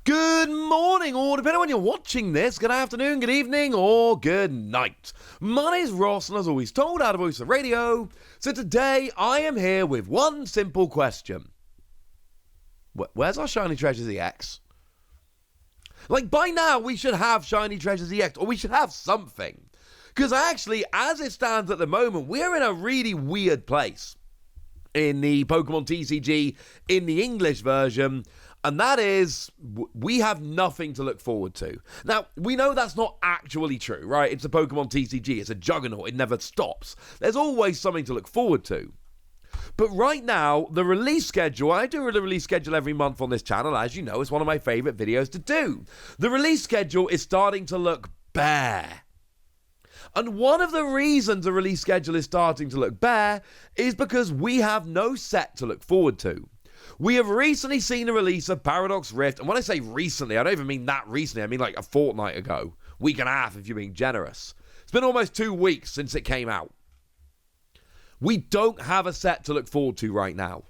Good morning, or depending on when you're watching this, good afternoon, good evening, or good night. My name is Ross, and as always told, out of Voice of Radio. So today, I am here with one simple question. Where's our Shiny Treasures EX? Like, by now, we should have Shiny Treasures EX, or we should have something. Because actually, as it stands at the moment, we're in a really weird place in the Pokémon TCG, in the English version. And that is, we have nothing to look forward to. Now, we know that's not actually true, right? It's a Pokemon TCG. It's a juggernaut. It never stops. There's always something to look forward to. But right now, the release schedule, I do a release schedule every month on this channel. As you know, it's one of my favorite videos to do. The release schedule is starting to look bare. And one of the reasons the release schedule is starting to look bare is because we have no set to look forward to. We have recently seen a release of Paradox Rift, and when I say recently, I don't even mean that recently, I mean like a fortnight ago, week and a half if you're being generous. It's been almost 2 weeks since it came out. We don't have a set to look forward to right now.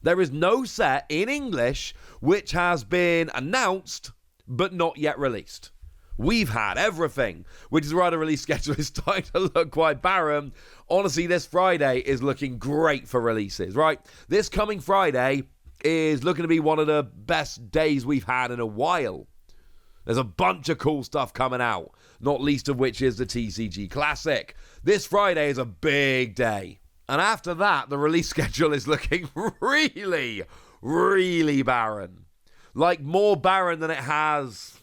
There is no set in English which has been announced, but not yet released. We've had everything, which is why the release schedule is starting to look quite barren. Honestly, this Friday is looking great for releases, right? This coming Friday is looking to be one of the best days we've had in a while. There's a bunch of cool stuff coming out, not least of which is the TCG Classic. This Friday is a big day. And after that, the release schedule is looking really, really barren. Like more barren than it has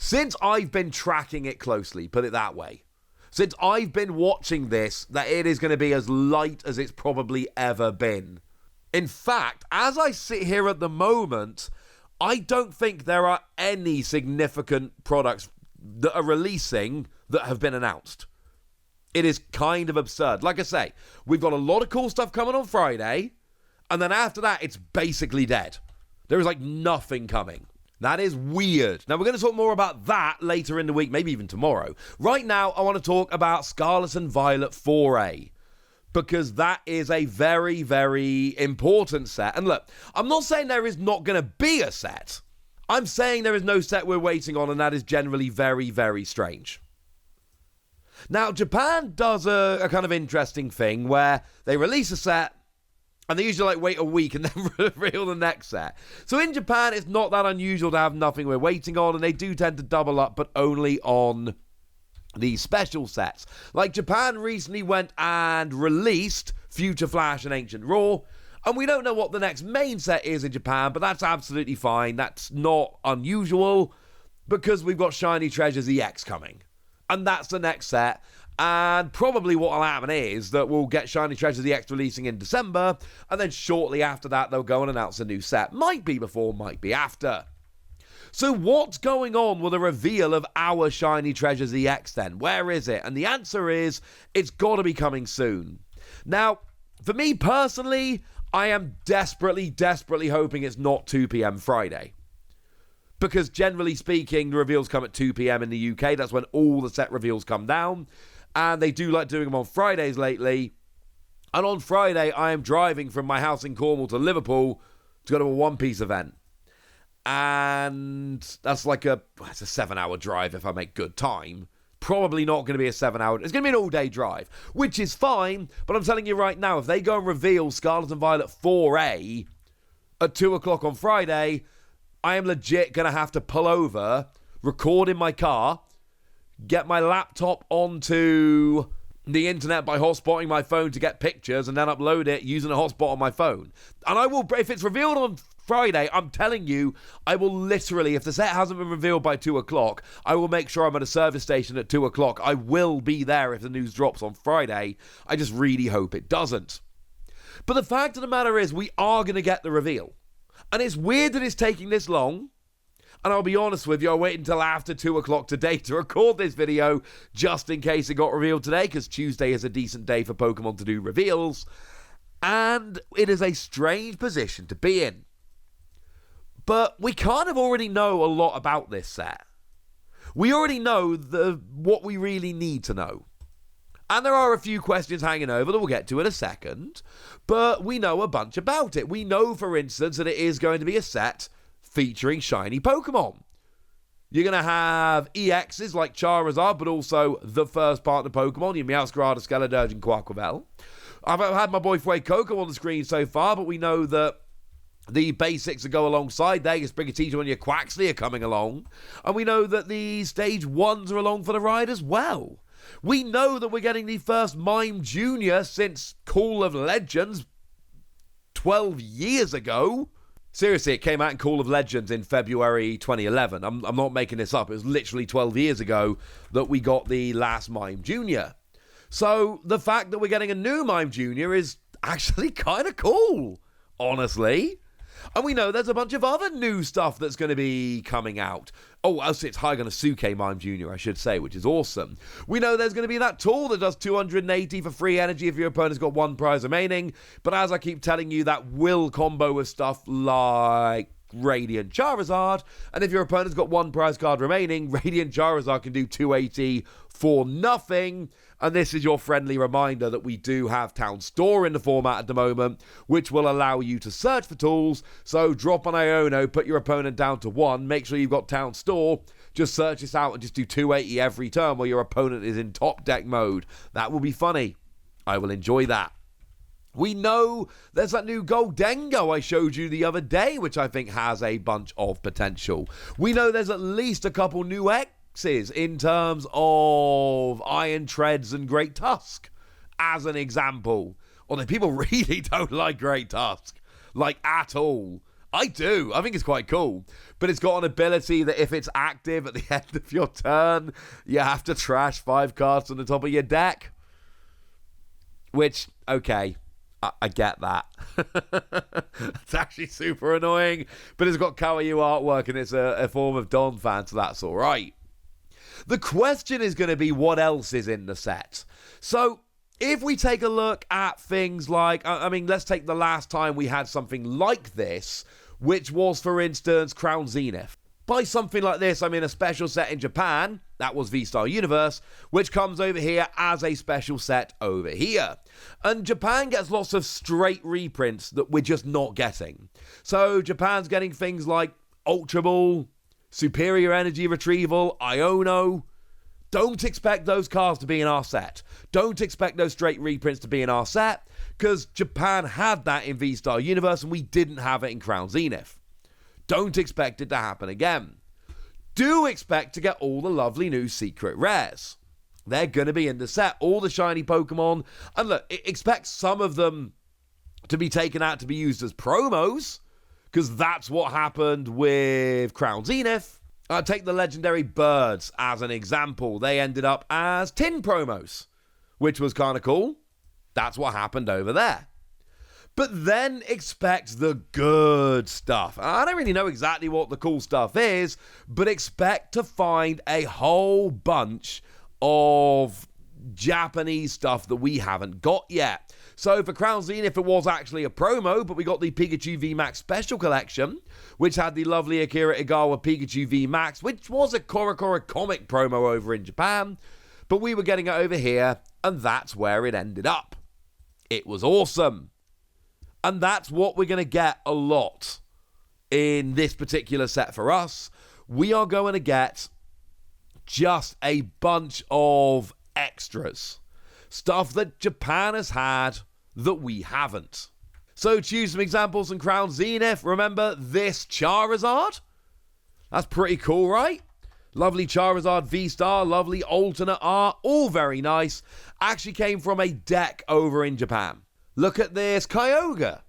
since I've been tracking it closely, put it that way. Since I've been watching this, that it is going to be as light as it's probably ever been. In fact, as I sit here at the moment, I don't think there are any significant products that are releasing that have been announced. It is kind of absurd. Like I say, we've got a lot of cool stuff coming on Friday, and then after that, it's basically dead. There is like nothing coming. That is weird. Now, we're going to talk more about that later in the week, maybe even tomorrow. Right now, I want to talk about Scarlet and Violet 4A, because that is a very, very important set. And look, I'm not saying there is not going to be a set. I'm saying there is no set we're waiting on, and that is generally very, very strange. Now, Japan does a kind of interesting thing where they release a set, and they usually wait a week and then reveal the next set. So in Japan, it's not that unusual to have nothing we're waiting on, and they do tend to double up, but only on these special sets. Like Japan recently went and released Future Flash and Ancient Raw, and we don't know what the next main set is in Japan, but that's absolutely fine. That's not unusual, because we've got Shiny Treasures EX coming. And that's the next set. And probably what will happen is that we'll get Shiny Treasures EX releasing in December, and then shortly after that, they'll go and announce a new set. Might be before, might be after. So what's going on with the reveal of our Shiny Treasures EX then? Where is it? And the answer is, it's got to be coming soon. Now, for me personally, I am desperately, desperately hoping it's not 2 p.m. Friday. Because generally speaking, the reveals come at 2 p.m. in the UK. That's when all the set reveals come down. And they do like doing them on Fridays lately. And on Friday, I am driving from my house in Cornwall to Liverpool to go to a One Piece event. And that's like it's a 7-hour drive if I make good time. Probably not going to be a 7-hour. It's going to be an all-day drive, which is fine. But I'm telling you right now, if they go and reveal Scarlet and Violet 4A at 2 o'clock on Friday, I am legit going to have to pull over, record in my car, get my laptop onto the internet by hotspotting my phone to get pictures, and then upload it using a hotspot on my phone. And I will, if it's revealed on Friday, I'm telling you, I will literally, if the set hasn't been revealed by 2 o'clock, I will make sure I'm at a service station at 2 o'clock. I will be there if the news drops on Friday. I just really hope it doesn't. But the fact of the matter is, we are going to get the reveal. And it's weird that it's taking this long. And I'll be honest with you, I waited until after 2 o'clock today to record this video, just in case it got revealed today, because Tuesday is a decent day for Pokemon to do reveals. And it is a strange position to be in. But we kind of already know a lot about this set. We already know what we really need to know. And there are a few questions hanging over that we'll get to in a second, but we know a bunch about it. We know, for instance, that it is going to be a set featuring shiny Pokemon. You're going to have EXs like Charizard, but also the first partner Pokemon, your Meowscarada, Skeledirge, and Quaquavel. I've had my boy Fuecoco on the screen so far, but we know that the basics that go alongside there, your Sprigatito and your Quaxly are coming along. And we know that the Stage 1s are along for the ride as well. We know that we're getting the first Mime Jr. since Call of Legends 12 years ago. Seriously, it came out in Call of Legends in February 2011. I'm not making this up. It was literally 12 years ago that we got the last Mime Jr. So the fact that we're getting a new Mime Jr. is actually kind of cool, honestly. And we know there's a bunch of other new stuff that's going to be coming out. Oh, also it's Hyganosuke Mime Jr., I should say, which is awesome. We know there's going to be that tool that does 280 for free energy if your opponent's got one prize remaining. But as I keep telling you, that will combo with stuff like Radiant Charizard. And if your opponent's got one prize card remaining, Radiant Charizard can do 280 for nothing. And this is your friendly reminder that we do have Town Store in the format at the moment, which will allow you to search for tools. So drop on Iono, put your opponent down to 1, make sure you've got Town Store, just search this out and just do 280 every turn while your opponent is in top deck mode. That will be funny. I will enjoy that. We know there's that new Goldengo I showed you the other day, which I think has a bunch of potential. We know there's at least a couple new X's in terms of Iron Treads and Great Tusk, as an example. Although people really don't like Great Tusk, like at all. I do. I think it's quite cool. But it's got an ability that if it's active at the end of your turn, you have to trash 5 cards on the top of your deck. Which, okay, I get that. It's actually super annoying. But it's got Kawaii artwork and it's a form of Don fan, so that's all right. The question is going to be what else is in the set. So if we take a look at things like, let's take the last time we had something like this, which was, for instance, Crown Zenith. By something like this, I mean a special set in Japan, that was V-Star Universe, which comes over here as a special set over here. And Japan gets lots of straight reprints that we're just not getting. So Japan's getting things like Ultra Ball, Superior Energy Retrieval, Iono. Don't expect those cards to be in our set. Don't expect those straight reprints to be in our set, because Japan had that in V-Star Universe and we didn't have it in Crown Zenith. Don't expect it to happen again. Do expect to get all the lovely new secret rares. They're going to be in the set, all the shiny Pokemon. And look, expect some of them to be taken out to be used as promos, because that's what happened with Crown Zenith. Take the legendary birds as an example. They ended up as tin promos, which was kind of cool. That's what happened over there. But then expect the good stuff. I don't really know exactly what the cool stuff is, but expect to find a whole bunch of Japanese stuff that we haven't got yet. So for Crown Zenith, it was actually a promo, but we got the Pikachu VMAX Special Collection, which had the lovely Akira Igawa Pikachu VMAX, which was a Korokoro comic promo over in Japan, but we were getting it over here, and that's where it ended up. It was awesome. And that's what we're going to get a lot in this particular set for us. We are going to get just a bunch of extras. Stuff that Japan has had that we haven't. So to choose some examples in Crown Zenith, remember this Charizard? That's pretty cool, right? Lovely Charizard V-Star, lovely alternate art, all very nice. Actually came from a deck over in Japan. Look at this Kyogre,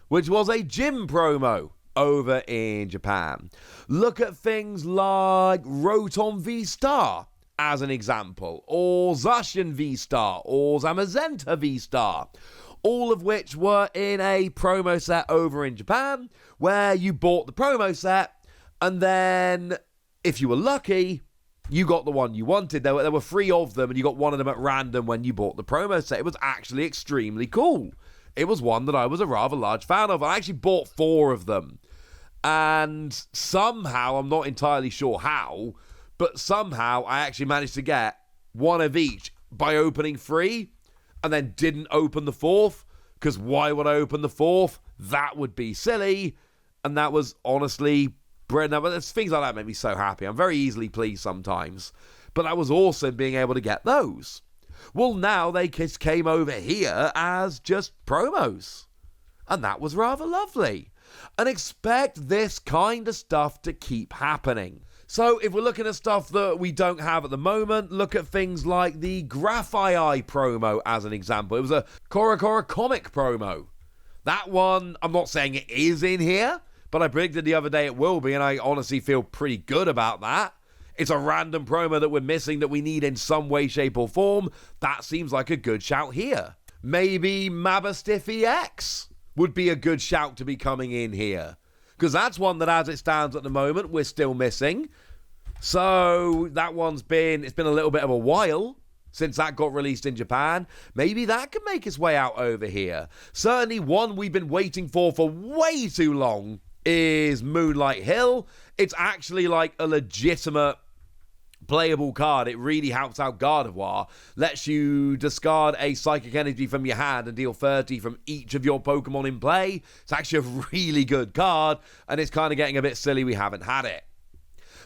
which was a gym promo over in Japan. Look at things like Rotom V-Star as an example, or Zacian V-Star, or Zamazenta V-Star, all of which were in a promo set over in Japan, where you bought the promo set, and then, if you were lucky, you got the one you wanted. There were 3 of them, and you got one of them at random when you bought the promo set. It was actually extremely cool. It was one that I was a rather large fan of. I actually bought 4 of them. And somehow, I'm not entirely sure how, but somehow I actually managed to get one of each by opening 3 and then didn't open the 4th, because why would I open the 4th? That would be silly. And that was honestly But things like that make me so happy. I'm very easily pleased sometimes. But that was awesome being able to get those. Well, now they just came over here as just promos. And that was rather lovely. And expect this kind of stuff to keep happening. So if we're looking at stuff that we don't have at the moment, look at things like the Graphii promo as an example. It was a Korokoro comic promo. That one, I'm not saying it is in here, but I predicted the other day it will be, and I honestly feel pretty good about that. It's a random promo that we're missing that we need in some way, shape, or form. That seems like a good shout here. Maybe Mabastiff EX would be a good shout to be coming in here. Because that's one that, as it stands at the moment, we're still missing. So that it's been a little bit of a while since that got released in Japan. Maybe that could make its way out over here. Certainly one we've been waiting for way too long is Moonlight Hill. It's actually like a legitimate playable card. It really helps out Gardevoir. Lets you discard a Psychic Energy from your hand and deal 30 from each of your Pokemon in play. It's actually a really good card, and it's kind of getting a bit silly we haven't had it.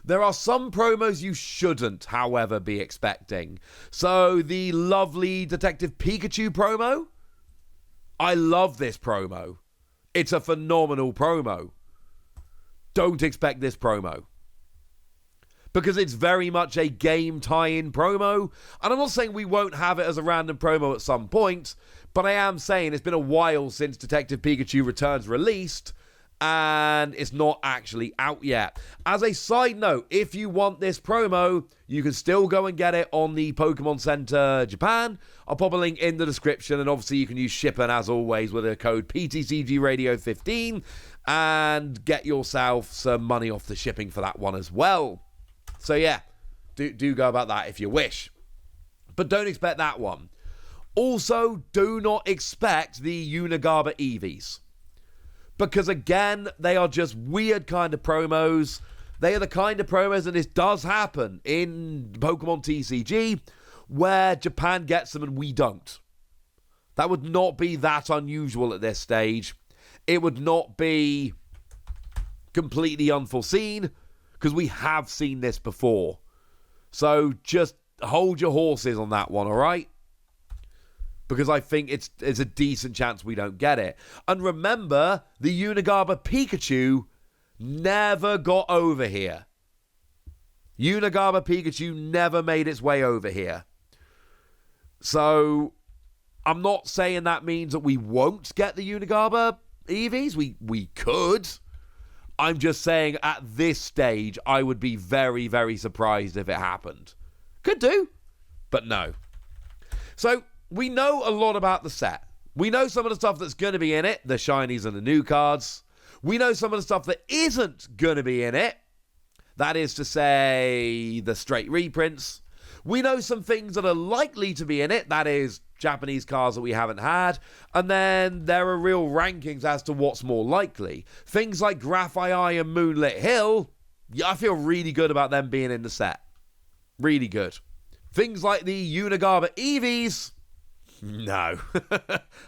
There are some promos you shouldn't, however, be expecting. So the lovely Detective Pikachu promo. I love this promo. It's a phenomenal promo. Don't expect this promo. Because it's very much a game tie-in promo. And I'm not saying we won't have it as a random promo at some point, but I am saying it's been a while since Detective Pikachu Returns released, and it's not actually out yet. As a side note, if you want this promo, you can still go and get it on the Pokemon Center Japan. I'll pop a link in the description, and obviously you can use shipping as always with a code PTCGRadio15 and get yourself some money off the shipping for that one as well. So yeah, do go about that if you wish. But don't expect that one. Also, do not expect the Unigaba Eevees. Because again, they are just weird kind of promos. They are the kind of promos, and this does happen in Pokemon TCG, where Japan gets them and we don't. That would not be that unusual at this stage. It would not be completely unforeseen, because we have seen this before. So just hold your horses on that one, all right? Because I think it's a decent chance we don't get it. And remember, the Unigaba Pikachu never got over here. Unigaba Pikachu never made its way over here. So I'm not saying that means that we won't get the Unigaba Eevees. We could. I'm just saying at this stage, I would be very, very surprised if it happened. Could do, but no. So we know a lot about the set. We know some of the stuff that's going to be in it, the shinies and the new cards. We know some of the stuff that isn't going to be in it. That is to say, the straight reprints. We know some things that are likely to be in it. That is, Japanese cards that we haven't had. And then there are real rankings as to what's more likely. Things like Graphii and Moonlit Hill, I feel really good about them being in the set. Really good. Things like the Unigaba Eevees, no.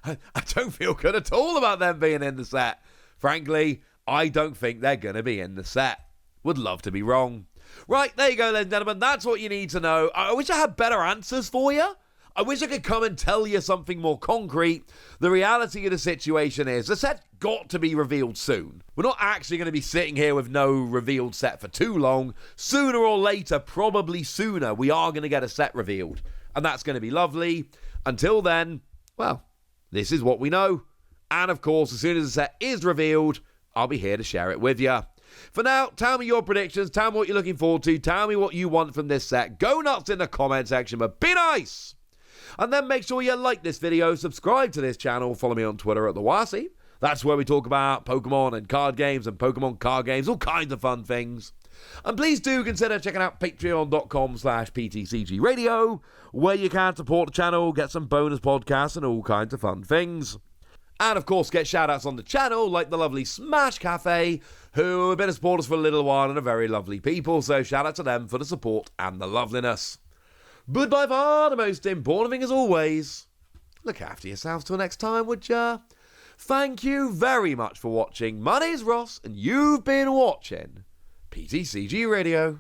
I don't feel good at all about them being in the set. Frankly, I don't think they're going to be in the set. Would love to be wrong. Right, there you go, ladies and gentlemen. That's what you need to know. I wish I had better answers for you. I wish I could come and tell you something more concrete. The reality of the situation is the set's got to be revealed soon. We're not actually going to be sitting here with no revealed set for too long. Sooner or later, probably sooner, we are going to get a set revealed. And that's going to be lovely. Until then, well, this is what we know. And of course, as soon as the set is revealed, I'll be here to share it with you. For now, tell me your predictions, tell me what you're looking forward to, tell me what you want from this set. Go nuts in the comment section, but be nice! And then make sure you like this video, subscribe to this channel, follow me on Twitter at TheWasi. That's where we talk about Pokemon and card games and Pokemon card games, all kinds of fun things. And please do consider checking out patreon.com/PTCGradio, where you can support the channel, get some bonus podcasts and all kinds of fun things. And of course, get shout-outs on the channel, like the lovely Smash Cafe, who have been a supporters for a little while and are very lovely people, so shout out to them for the support and the loveliness. But by far the most important thing as always, look after yourselves till next time, would ya? Thank you very much for watching. My name's Ross, and you've been watching PTCG Radio.